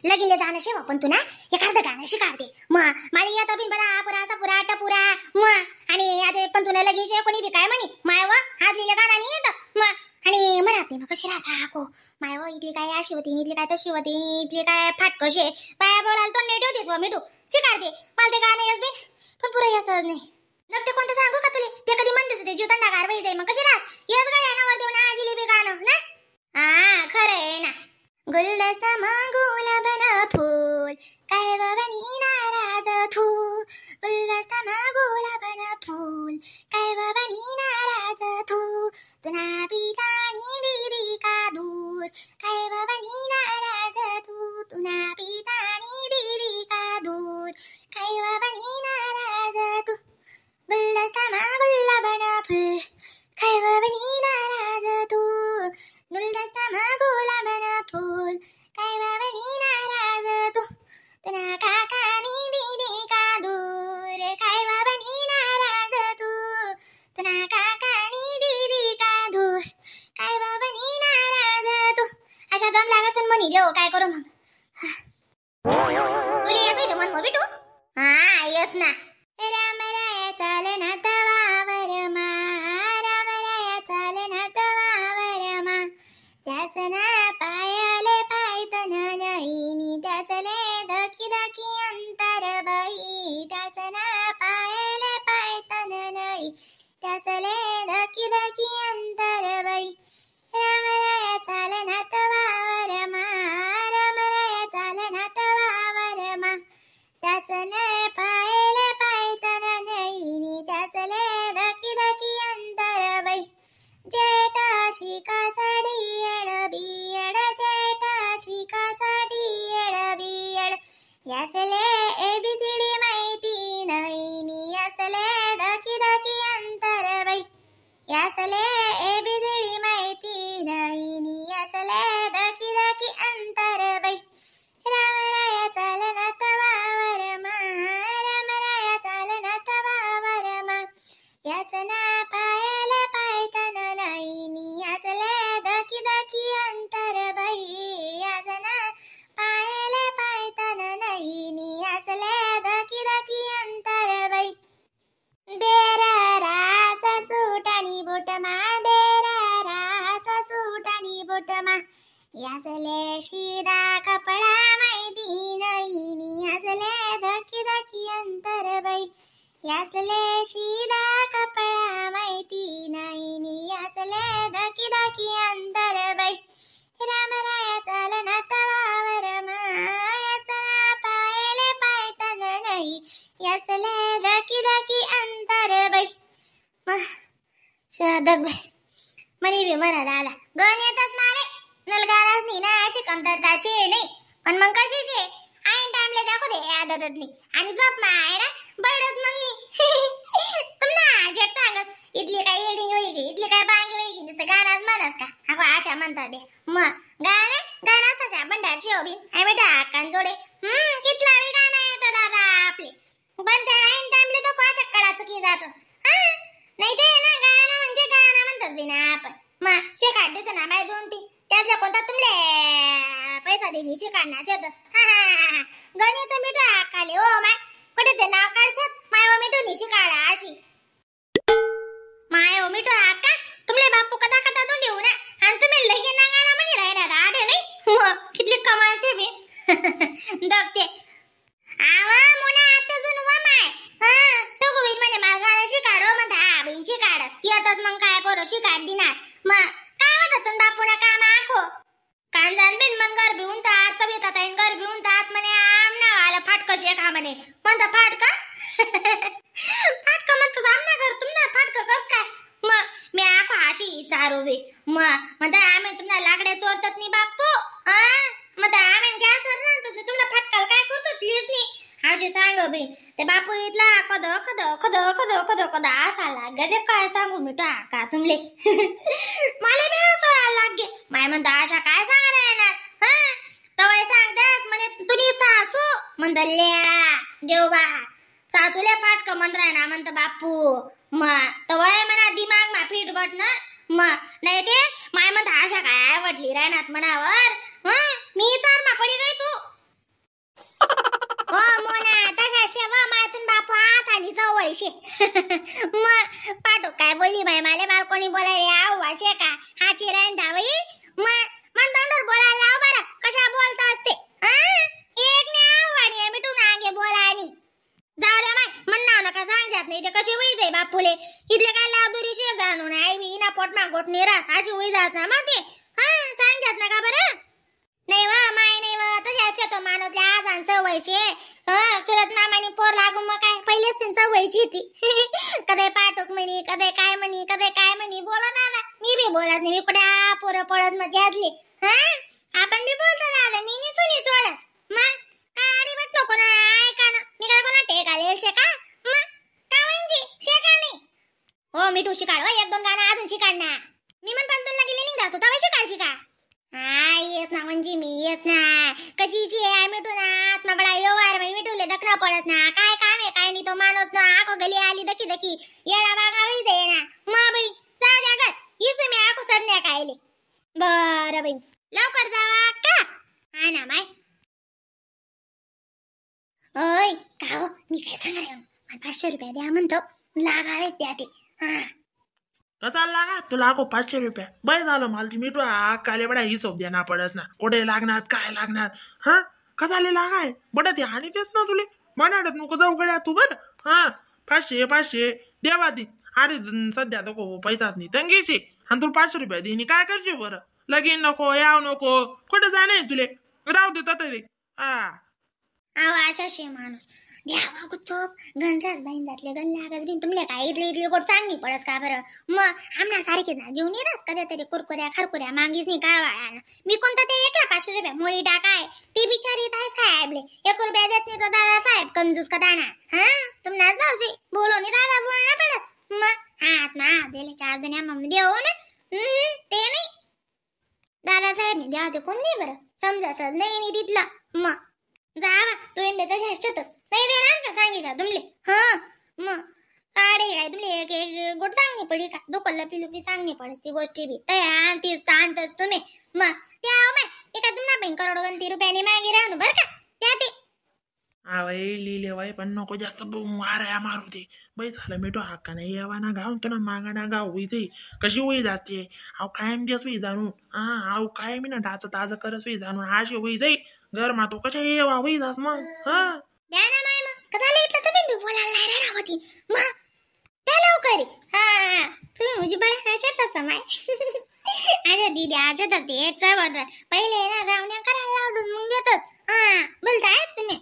लगीले जाणं शेवा पण तू ना एखादं गाणं शिकावते मला येतं बिन बरा पुरासा पुरा टपुरा आणि आता पण तुला लगीन शे कोणी बी काय म्हणी मायव हाजलीला गाणं नाही येतं आणि म्हणत नाही मग कशी राहा को मायव इथली काय अशी होती इथली काय तशी होती इथली काय फाटकशे पाया बोलायला तो नेट होतीस व मिठू शिकाडते मला ते गाणं येत बिन पण पुरा येसच नाही नग ते कोणतं सांगू का तुले ते कधी म्हणत होते जीव थंडागार होई जाई मग कशी राहस येस गड्या नवर देऊन आजीली बी गाणं ना खरं आहे ना गुलदस्ता मागूला बना फूल काय बनी नाराज थू गुलदस्ता मागूला बना फूल काय बनी नाराज थू तुना पितानी दीदी का दूर काय बनी नाराज थू तुना पितानी दीदी का दूर काय बनी नाराज तू गुलदस्ता मागूला बना फूल काय बनी नाराज तू गुलदस्ता मागूला बना फूल काय बनी नाराज तू तुना काकानी दीदी का दूर काय बनी नाराज तू तुना काकानी दीदी का दूर काय बनी नाराज तू अशा दम लागत पण म्हणी देऊ काय करू मग तुला येस होते मन बिटू येस ना राम राया चालना तवावर मा राम राया चालना तवावर मा त्यासना पायाले पायतन नईनी त्यासले धकी धकी अंतर बाई त्यासना पायाले पायतन नई त्यासले धकी धकी अंतर बाई राम राया चालना तवावर मा राम राया चालना तवावर मा त्यासने पायाले पायतन नईनी त्यासले धकी धकी अंतर बाई जेटा शिका साडी बियड जेटा शिका साडी बियड यासले एबीसीडी माहिती नाही यासले धकी धकी अंतर बाई यासले एबीसीडी माहिती नाही यासले धकी धकी अंतर बाई राम राया चालना तवावर मा राम राया चालना तवावर मा यासना पायाले पायतन नईनी यासले धकी धकी अंतर बाई यासना पायाले पायतन नईनी यासले धकी धकी अंतर बाई देरा रास सूटानी बुटमा देरा रास सूटानी बुटमा यासले शिदा कपडा माहिती नईनी यासले धकी धकी अंतर बाई यासले शिदा कपडा माहिती नईनी यासले धकी धकी अंतर बाई राम राया चालना तवावर मा यासना पायाले पायतन नई यासले धकी धकी अंतर बाई शादक बाई मनी बी म्हणा दादा गण येतच माले नलगारास नी ना अशी कमतरता शे नाही पण मग कशी शे आईन टाइमले दाखव दे आदततली आणि झोप माय ना बरडच मग मी तुम ना जेट सांगस इथली काय येडी होई गे इथली काय बांगी होई गे नुसतं गाणंच म्हणस का अगो आशा म्हणतात दे मग गाणं सशा भंडार शिवबी आई बेटा कान जोडे कितला बी गाणं येतं दादा आपले पण त्या आईन टाइमले तो कोशा कडा चुकी जातस नाही ते ना गाणं म्हणजे गाणं म्हणतात बी ना आपण मग शेकाट दिसत ना बाय 2-3 त्याचा कोणता तुमले पैसा देणी शिकाडणार शेत गणित मिठू आकाले ओ माय कुठे ते नाव काढशात माय ओ मिठू नि शिकाडा अशी माय ओ मिठू आका तुमले बापू कदा कदा तो देऊ ना आणि तुम्ही लगे ना गाणं म्हणी राहिला आडे नाही कितली कमालचे बी दगते आवा मोना आतजून व माय तो गोविंद म्हणे मला गाणं शिकाडो म्हणता बिन शिकाडस येतच मग काय करू शिकाड दिनार मग काय होतं तुम बापूना काम आखो कांजान बिन मन घर भिवून तात सविता ताईन घर भिवून तात म्हणे आम ना आला फाटक शेखा म्हणे म्हणता फाटका फाटका म्हणतो आमना घर तुमना फाटका कस काय मग मी आखो आशी चारू बे म्हणता आम्ही तुम्हाला लाकडे चोरतात नी बापू म्हणता आम्ही गॅसवर राहतो तुमना फाटकाल काय करतो प्लीज नी आजी सांग बे ते बापू इथला कद कद कद कद कद कद असा लाग दे काय सांगू मी टाका तुमले मला बी हसायला लागे माय म्हणता आशा काय सांगा येणार तवय सांगतेस म्हणे तुझी सासू म्हणतल्या देवबा सासूले फाटक म्हण राहणार म्हणत बापू तवय म्हणा दिमाग मा फिट बट ना नाही ते माय म्हणता आशा काय आवडली राहणार म्हणावर मी चार मा पडी गई तू हो मोना तशा शेवा मातून बापू आज आणि जवळशे मग पाठो काय बोलली बाई मला बालकोणी बोलायला आव वाशे का हा चिरायन धावई मन तोंडवर बोलायला लाव बरं कशा बोलता असते एक ने आवडी मिठून आगे बोला आणि जाऊ दे माय म्हणणार नका सांगत नाही ते कशी होई जाई बापूले इथले काय लादुरी शे जाणून आई बी ना पोटमा गोट निरास अशी होई जास ना मग ते सांगत नका बरं नाही व माय नाही व तशाच तो माणूस आज आणि सवयचे चुलत मामानी पोर लागून मग काय पहिलेच त्यांची सवयची ती कधी पाठोक म्हणी कधी काय म्हणी बोला दादा मी बी बोलत नाही मी कुठे पोरं पळत मग घ्यातली आपण बी बोलतो दादा मी नी सुनी सोडस मग काय आडी बट नको ना ऐका ना मी काय कोणा टेक आलेल शे का मग का वहिनी शेका नाही हो मिठू शिकाड हो एक दोन गाणं अजून शिकाड ना मी मन पण तुला गेले निघ जासो तवा शिकाड शिका येस ना म्हणजे मी येस ना कशीची आहे मिठू ना आत्मा बडा व्यवहार मी मिठूले दखना पडत ना काय काम आहे काय नाही तो माणूस ना आको गली आली दकी येडा बागा होई दे ना मा बाई जा द्या कर इस मी आको संध्या कायले बरं बाई लवकर जावा का हा ना माय ओय का हो मी काय सांगणार आहे मला 500 रुपये द्या म्हणतो लागावेत द्या ते कसा लागा तुला आको 500 रुपये बाय झालं मला ती मिठू काले बडा हिशोब देना पडस ना कुठे लागणार काय लागणार हा कसाले लागाय बडा ते आणि तेच ना तुले बनाडत नको जाऊ गड्या तू बर 500 देवा दी अरे सध्या तो पैसाच नाही तंगीची आणि तुला 500 रुपये देईन काय करशील बरं लगीन नको याव नको कुठे जाणे तुले राहू दे तरी आशा शे माणूस द्यावा गुच्चोप गणराज बाईन जातले गण लागस बिन तुमले काय इथले गोट सांगनी पडस का बरं मग आमना सारखे ना जीव नाही राहत कधी तरी कुरकुऱ्या खरकुऱ्या मागीच नाही काय वाळानं मी कोणता ते एकला 500 रुपये मुळी टाकाय ती बिचारी काय साहेबले 1 रुपया देत नाही तो दादा साहेब कंजूस का दाना तुम्हाला भाऊजी बोलो नाही दादा बोलना पडत मग हात मा दिले 4 दुनिया मम्मी देऊ ना ते नाही दादा साहेब ने द्यावचे कोण दे बरं समजासच नाही तिथलं मग जावा तू इंडे तशा असतच नाही देणार का सांगितलं तुमले मग काढे काय तुमले एक गोट सांगणी पडी का दुकल्ला पिलुपी सांगणी पडस ती गोष्टी बी तया तीच आणतच तुम्ही मग त्या माय एका तुम्हाला 5 करोड 20 रुपयाने मागे राहणं बरं का त्या ते आवय लिहिले वय पण नको जास्त माराया मारू दे बाई झालं मिठू हक्का नाही यावा ना गाव तो ना मागा ना गाव होई दे कशी होई जाते अव कायम दिवस होई जाणून अव काय मी ना डाच ताज करस होई जाणून आशी होई जाई घर मा तो कशा येवा होई जास मग द्या ना माय मग कसाला इथलं तर बिंदू बोलायला नाही राहणार होती मग त्या लवकर तुम्ही मुझे बडा नाचत असं माय अरे दीदी आजत असते सब पहिले ना रावण्या करायला लावतो मग देतच बोलताय तुम्ही